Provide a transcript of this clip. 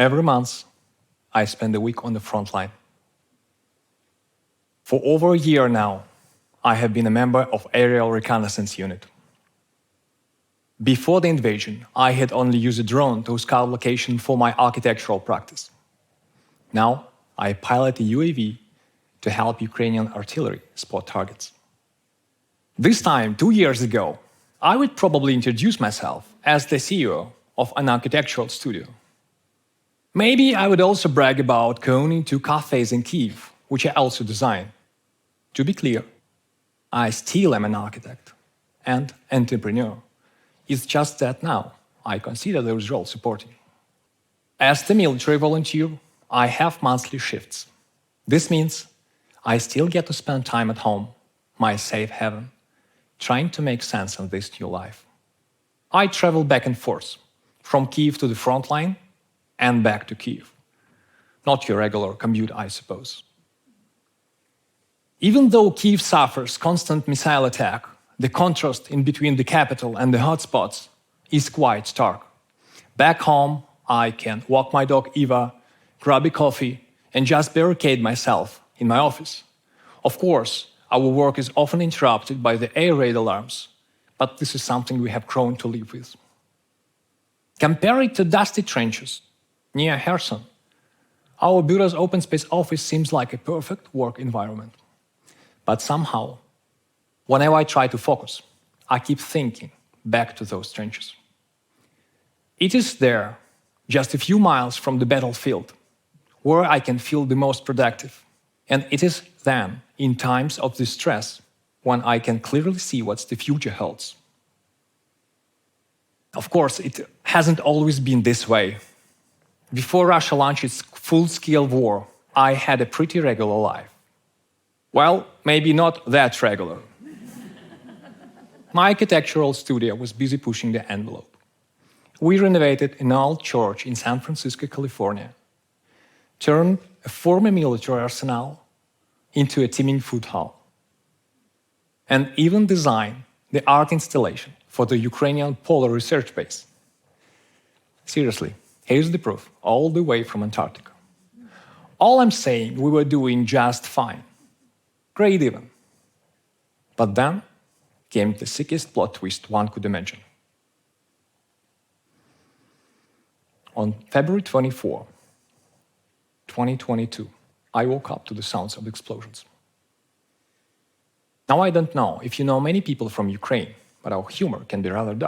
Every month, I spend a week on the front line. For over a year now, I have been a member of Aerial Reconnaissance Unit. Before the invasion, I had only used a drone to scout location for my architectural practice. Now, I pilot a UAV to help Ukrainian artillery spot targets. This time, 2 years ago, I would probably introduce myself as the CEO of an architectural studio. Maybe I would also brag about owning 2 cafes in Kyiv, which I also designed. To be clear, I still am an architect and entrepreneur. It's just that now I consider those roles supporting. As the military volunteer, I have monthly shifts. This means I still get to spend time at home, my safe haven, trying to make sense of this new life. I travel back and forth, from Kyiv to the front line and back to Kyiv. Not your regular commute, I suppose. Even though Kyiv suffers constant missile attack, the contrast in between the capital and the hotspots is quite stark. Back home, I can walk my dog Eva, grab a coffee, and just barricade myself in my office. Of course, our work is often interrupted by the air raid alarms, but this is something we have grown to live with. Compare it to dusty trenches near Kherson. Our bureau's open space office seems like a perfect work environment. But somehow, whenever I try to focus, I keep thinking back to those trenches. It is there, just a few miles from the battlefield, where I can feel the most productive. And it is then, in times of distress, when I can clearly see what the future holds. Of course, it hasn't always been this way. Before Russia launched its full-scale war, I had a pretty regular life. Well, maybe not that regular. My architectural studio was busy pushing the envelope. We renovated an old church in San Francisco, California, turned a former military arsenal into a teeming food hall, and even designed the art installation for the Ukrainian Polar Research Base. Seriously, here's the proof, all the way from Antarctica. All I'm saying, we were doing just fine. Great even. But then came the sickest plot twist one could imagine. On February 24, 2022, I woke up to the sounds of explosions. Now I don't know if you know many people from Ukraine, but our humor can be rather dark.